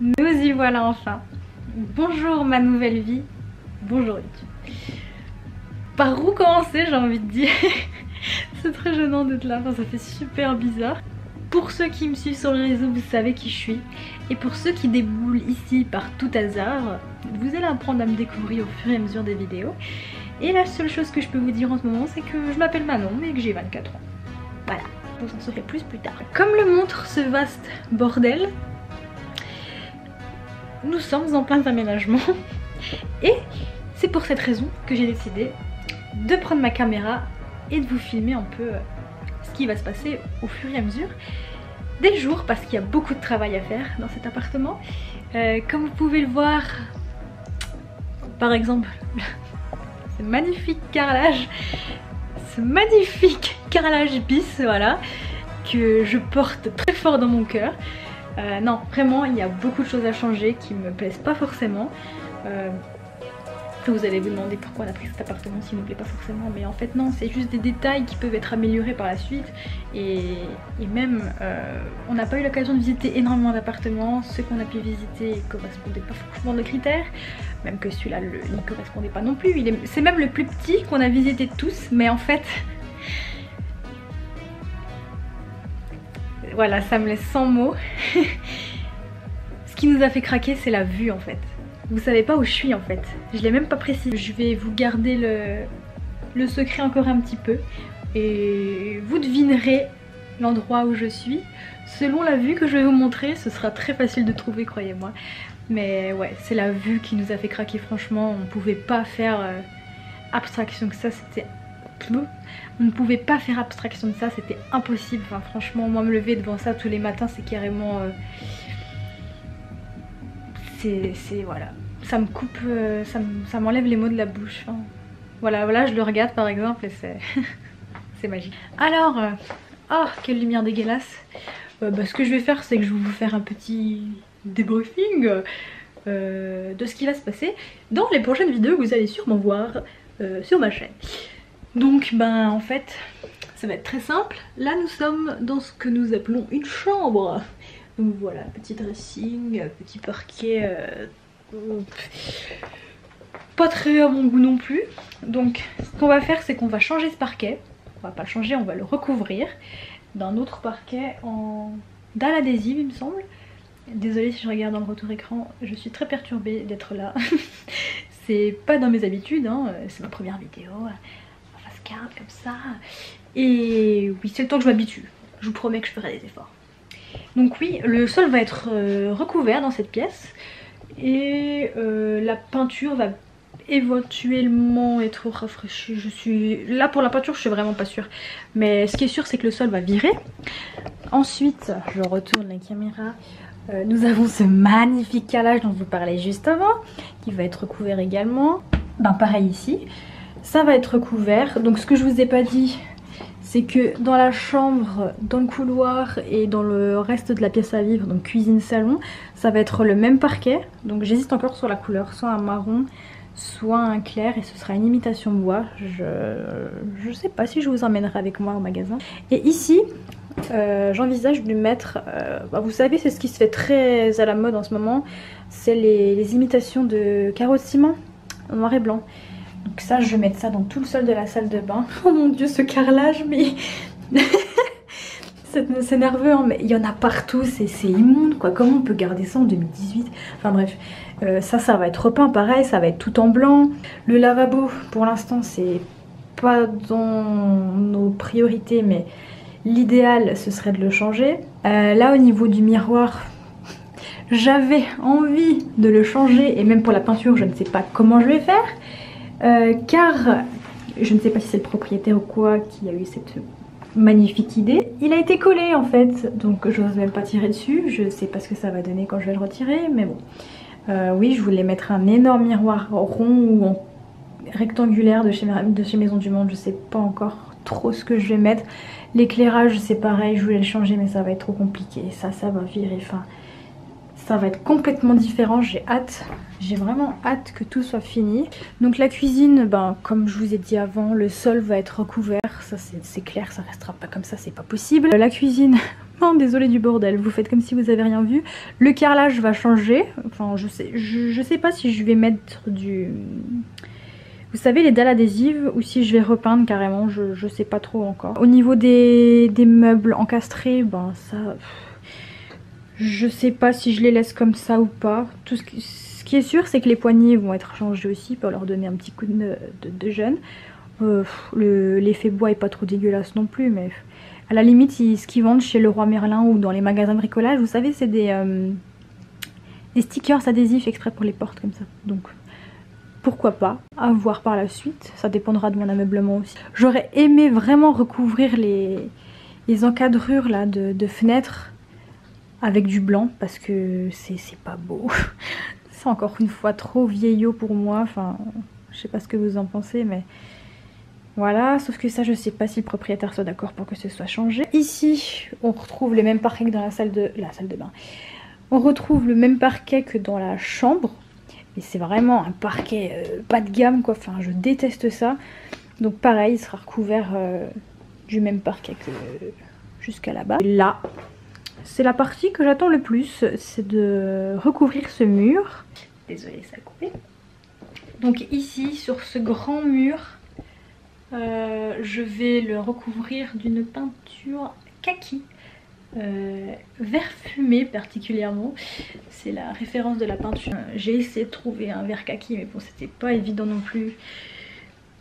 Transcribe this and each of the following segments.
Nous y voilà enfin. Bonjour ma nouvelle vie. Bonjour YouTube. Par où commencer, j'ai envie de dire. C'est très gênant d'être là, enfin, ça fait super bizarre. Pour ceux qui me suivent sur les réseaux, vous savez qui je suis. Et pour ceux qui déboulent ici par tout hasard, vous allez apprendre à me découvrir au fur et à mesure des vidéos. Et la seule chose que je peux vous dire en ce moment, c'est que je m'appelle Manon et que j'ai 24 ans. Voilà, vous en saurez plus tard. Comme le montre ce vaste bordel, nous sommes en plein aménagement. Et c'est pour cette raison que j'ai décidé de prendre ma caméra et de vous filmer un peu ce qui va se passer au fur et à mesure des jours, parce qu'il y a beaucoup de travail à faire dans cet appartement. Comme vous pouvez le voir, par exemple, ce magnifique carrelage bis, voilà, que je porte très fort dans mon cœur. Non, vraiment, il y a beaucoup de choses à changer qui me plaisent pas forcément. Vous allez vous demander pourquoi on a pris cet appartement s'il ne nous plaît pas forcément, mais en fait non, c'est juste des détails qui peuvent être améliorés par la suite. Et même, on n'a pas eu l'occasion de visiter énormément d'appartements. Ceux qu'on a pu visiter ne correspondaient pas forcément à nos critères, même que celui-là ne correspondait pas non plus. C'est même le plus petit qu'on a visité tous, mais en fait... Voilà, ça me laisse sans mots. Ce qui nous a fait craquer, c'est la vue en fait. Vous savez pas où je suis en fait, je l'ai même pas précisé. Je vais vous garder le secret encore un petit peu et vous devinerez l'endroit où je suis. Selon la vue que je vais vous montrer, ce sera très facile de trouver, croyez-moi. Mais ouais, c'est la vue qui nous a fait craquer, franchement. On pouvait pas faire abstraction que ça, c'était... On ne pouvait pas faire abstraction de ça, c'était impossible. Enfin franchement, moi me lever devant ça tous les matins, c'est carrément... voilà, ça me coupe, ça m'enlève les mots de la bouche. Enfin, voilà, je le regarde par exemple et c'est c'est magique. Alors, oh quelle lumière dégueulasse. Ce que je vais faire, c'est que je vais vous faire un petit débriefing de ce qui va se passer dans les prochaines vidéos que vous allez sûrement voir sur ma chaîne. Donc en fait, ça va être très simple. Là nous sommes dans ce que nous appelons une chambre. Donc voilà, petit dressing, petit parquet, pas très à mon goût non plus. Donc ce qu'on va faire, c'est qu'on va changer ce parquet. On va pas le changer, on va le recouvrir d'un autre parquet en dalle adhésive il me semble. Désolée si je regarde dans le retour écran, je suis très perturbée d'être là. C'est pas dans mes habitudes, hein. C'est ma première vidéo, face carte comme ça. Et oui, c'est le temps que je m'habitue. Je vous promets que je ferai des efforts. Donc oui, le sol va être recouvert dans cette pièce et la peinture va éventuellement être rafraîchie. Je suis là pour la peinture, je suis vraiment pas sûre, mais ce qui est sûr c'est que le sol va virer. Ensuite, je retourne la caméra. Nous avons ce magnifique carrelage dont je vous parlais juste avant, qui va être recouvert également. Pareil ici, ça va être recouvert. Donc ce que je vous ai pas dit, c'est que dans la chambre, dans le couloir et dans le reste de la pièce à vivre, donc cuisine, salon, ça va être le même parquet. Donc j'hésite encore sur la couleur, soit un marron, soit un clair, et ce sera une imitation bois. Je sais pas si je vous emmènerai avec moi au magasin. Et ici, j'envisage de lui mettre, vous savez, c'est ce qui se fait très à la mode en ce moment, c'est les imitations de carreaux de ciment en noir et blanc. Donc ça, je vais mettre ça dans tout le sol de la salle de bain. Oh mon dieu, ce carrelage, mais... c'est nerveux, hein, mais il y en a partout, c'est immonde, quoi. Comment on peut garder ça en 2018? Enfin bref, ça va être repeint, pareil, ça va être tout en blanc. Le lavabo, pour l'instant, c'est pas dans nos priorités, mais l'idéal, ce serait de le changer. Là, au niveau du miroir... J'avais envie de le changer, et même pour la peinture, je ne sais pas comment je vais faire. Car je ne sais pas si c'est le propriétaire ou quoi qui a eu cette magnifique idée. Il a été collé en fait, donc je n'ose même pas tirer dessus. Je sais pas ce que ça va donner quand je vais le retirer, mais bon. Oui, je voulais mettre un énorme miroir rond ou rectangulaire de chez Maison du Monde. Je sais pas encore trop ce que je vais mettre. L'éclairage c'est pareil, je voulais le changer mais ça va être trop compliqué. Ça va virer, enfin... Ça va être complètement différent, j'ai hâte. J'ai vraiment hâte que tout soit fini. Donc la cuisine, comme je vous ai dit avant, le sol va être recouvert. Ça c'est clair, ça restera pas comme ça, c'est pas possible. La cuisine, Non, désolée du bordel, vous faites comme si vous avez rien vu. Le carrelage va changer. Enfin, je sais pas si je vais mettre du... Vous savez, les dalles adhésives, ou si je vais repeindre carrément, je sais pas trop encore. Au niveau des meubles encastrés, ben ça... Je sais pas si je les laisse comme ça ou pas. Ce qui est sûr, c'est que les poignées vont être changées aussi pour leur donner un petit coup de jeune. L'effet bois est pas trop dégueulasse non plus, mais à la limite, ce qu'ils vendent chez Leroy Merlin ou dans les magasins de bricolage, vous savez, c'est des stickers adhésifs exprès pour les portes comme ça. Donc pourquoi pas, à voir par la suite, ça dépendra de mon ameublement aussi. J'aurais aimé vraiment recouvrir les encadrures là de fenêtres avec du blanc parce que c'est pas beau. C'est encore une fois trop vieillot pour moi, enfin je sais pas ce que vous en pensez, mais voilà, sauf que ça je sais pas si le propriétaire soit d'accord pour que ce soit changé. Ici on retrouve les mêmes parquets que dans la salle de bain. On retrouve le même parquet que dans la chambre. Et c'est vraiment un parquet pas de gamme quoi, enfin je déteste ça. Donc pareil, il sera recouvert du même parquet que jusqu'à là-bas. Là, c'est la partie que j'attends le plus, c'est de recouvrir ce mur. Désolée, ça a coupé. Donc ici, sur ce grand mur, je vais le recouvrir d'une peinture kaki. Vert fumé particulièrement, c'est la référence de la peinture. J'ai essayé de trouver un vert kaki mais bon c'était pas évident non plus.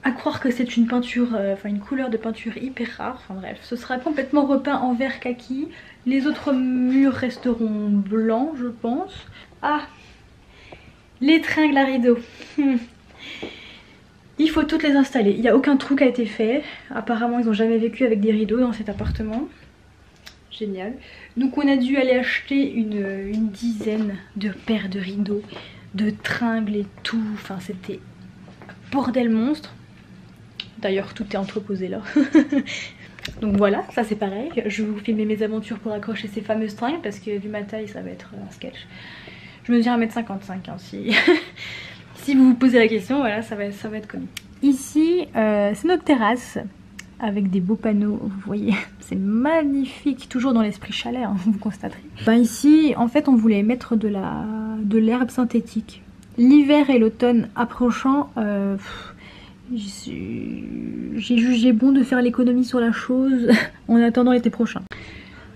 À croire que c'est une peinture, enfin une couleur de peinture hyper rare, enfin bref, ce sera complètement repeint en vert kaki. Les autres murs resteront blancs je pense. Ah, les tringles à rideaux. Il faut toutes les installer, il n'y a aucun trou qui a été fait. Apparemment ils n'ont jamais vécu avec des rideaux dans cet appartement. Génial. Donc on a dû aller acheter une dizaine de paires de rideaux, de tringles et tout. Enfin c'était un bordel monstre. D'ailleurs tout est entreposé là. Donc voilà, ça c'est pareil. Je vais vous filmer mes aventures pour accrocher ces fameuses tringles parce que vu ma taille ça va être un sketch. Je mesure 1m55 hein, si... si vous vous posez la question, voilà ça va être comique. Ici c'est notre terrasse. Avec des beaux panneaux, vous voyez, c'est magnifique, toujours dans l'esprit chalet, hein, vous constaterez. Ben ici, en fait, on voulait mettre de l'herbe synthétique. L'hiver et l'automne approchant, j'ai jugé bon de faire l'économie sur la chose en attendant l'été prochain.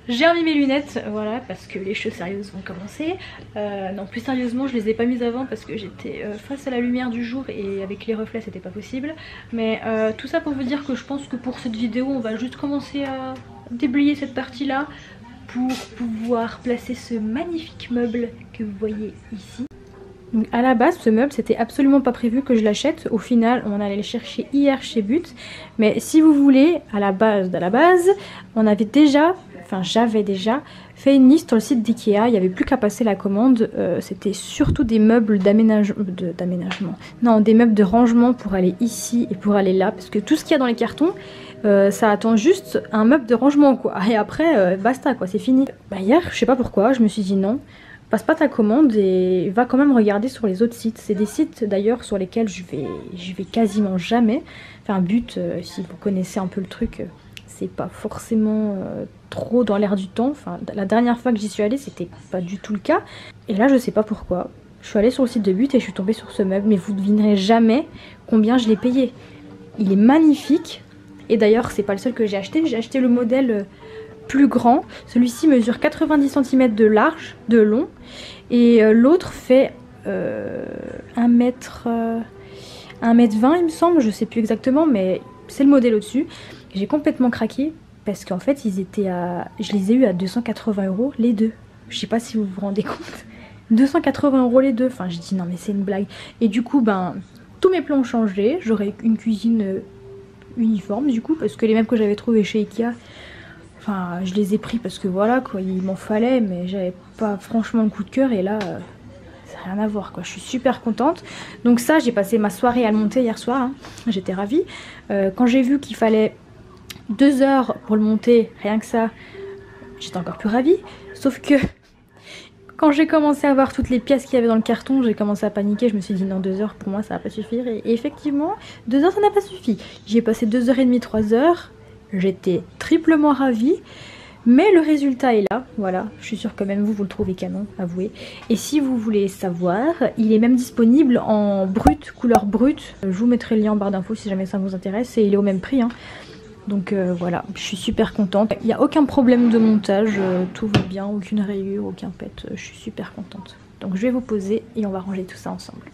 J'ai remis mes lunettes, voilà, parce que les choses sérieuses vont commencer. Non, plus sérieusement, je les ai pas mises avant parce que j'étais face à la lumière du jour et avec les reflets c'était pas possible. Mais tout ça pour vous dire que je pense que pour cette vidéo, on va juste commencer à déblayer cette partie-là pour pouvoir placer ce magnifique meuble que vous voyez ici. Donc à la base, ce meuble, c'était absolument pas prévu que je l'achète. Au final, on allait le chercher hier chez But. Mais si vous voulez, à la base, on avait déjà... Enfin, j'avais déjà fait une liste sur le site d'Ikea, il n'y avait plus qu'à passer la commande. C'était surtout des meubles d'aménagement. Non, des meubles de rangement pour aller ici et pour aller là. Parce que tout ce qu'il y a dans les cartons, ça attend juste un meuble de rangement quoi. Et après, basta quoi, c'est fini. Bah, hier, je sais pas pourquoi, je me suis dit non. Passe pas ta commande et va quand même regarder sur les autres sites. C'est des sites d'ailleurs sur lesquels je vais quasiment jamais. Enfin, But, si vous connaissez un peu le truc, c'est pas forcément trop dans l'air du temps. Enfin, la dernière fois que j'y suis allée, c'était pas du tout le cas. Et là, je sais pas pourquoi. Je suis allée sur le site de But et je suis tombée sur ce meuble, mais vous devinerez jamais combien je l'ai payé. Il est magnifique. Et d'ailleurs, c'est pas le seul que j'ai acheté. J'ai acheté le modèle plus grand. Celui-ci mesure 90 cm de large, de long. Et l'autre fait 1m20 il me semble. Je sais plus exactement, mais c'est le modèle au-dessus. J'ai complètement craqué parce qu'en fait ils étaient je les ai eu à 280 € les deux. Je sais pas si vous vous rendez compte. 280 € les deux. Enfin je dis non mais c'est une blague. Et du coup ben tous mes plans ont changé. J'aurai une cuisine uniforme du coup parce que les meubles que j'avais trouvés chez Ikea, enfin je les ai pris parce que voilà quoi, il m'en fallait mais j'avais pas franchement le coup de cœur et là ça n'a rien à voir quoi. Je suis super contente. Donc ça j'ai passé ma soirée à le monter hier soir. Hein. J'étais ravie. Quand j'ai vu qu'il fallait 2 heures pour le monter, rien que ça, j'étais encore plus ravie. Sauf que quand j'ai commencé à voir toutes les pièces qu'il y avait dans le carton, j'ai commencé à paniquer. Je me suis dit non, 2 heures pour moi ça va pas suffire. Et effectivement, 2 heures ça n'a pas suffi. J'ai passé 2h30, 3 heures. J'étais triplement ravie. Mais le résultat est là, voilà, je suis sûre que même vous le trouvez canon, avouez. Et si vous voulez savoir, il est même disponible en brut, couleur brute. Je vous mettrai le lien en barre d'infos si jamais ça vous intéresse et il est au même prix. Hein. Donc voilà, je suis super contente. Il n'y a aucun problème de montage, tout va bien, aucune rayure, aucun pet, je suis super contente. Donc je vais vous poser et on va ranger tout ça ensemble.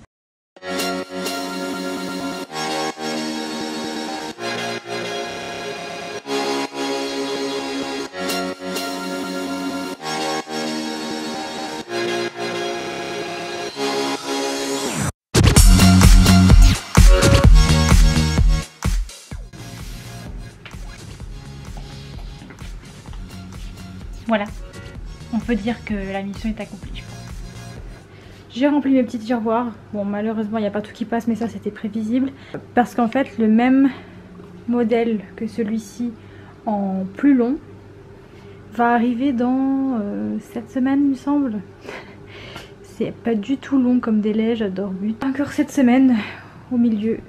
Voilà, on peut dire que la mission est accomplie, je pense. J'ai rempli mes petits tiroirs. Bon, malheureusement, il n'y a pas tout qui passe, mais ça, c'était prévisible. Parce qu'en fait, le même modèle que celui-ci en plus long va arriver dans cette semaine, il me semble. C'est pas du tout long comme délai, j'adore but. Encore cette semaine, au milieu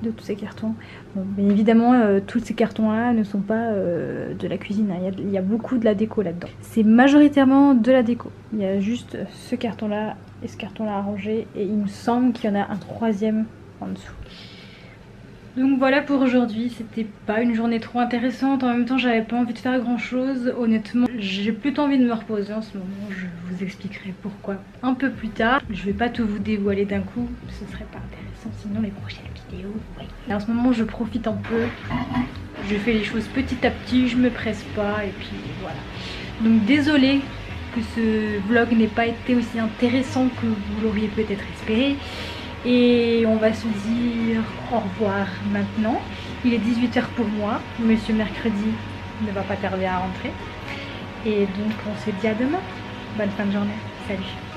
de tous ces cartons. Bon, bien évidemment, tous ces cartons-là ne sont pas de la cuisine. Hein. Il y a beaucoup de la déco là-dedans. C'est majoritairement de la déco. Il y a juste ce carton-là et ce carton-là à ranger. Et il me semble qu'il y en a un troisième en dessous. Donc voilà pour aujourd'hui, c'était pas une journée trop intéressante, en même temps j'avais pas envie de faire grand chose, honnêtement j'ai plutôt envie de me reposer en ce moment, je vous expliquerai pourquoi un peu plus tard. Je vais pas tout vous dévoiler d'un coup, ce serait pas intéressant sinon les prochaines vidéos, oui. Et en ce moment je profite un peu, je fais les choses petit à petit, je me presse pas et puis voilà. Donc désolée que ce vlog n'ait pas été aussi intéressant que vous l'auriez peut-être espéré. Et on va se dire au revoir maintenant. Il est 18 h pour moi. Monsieur Mercredi ne va pas tarder à rentrer. Et donc on se dit à demain. Bonne fin de journée. Salut.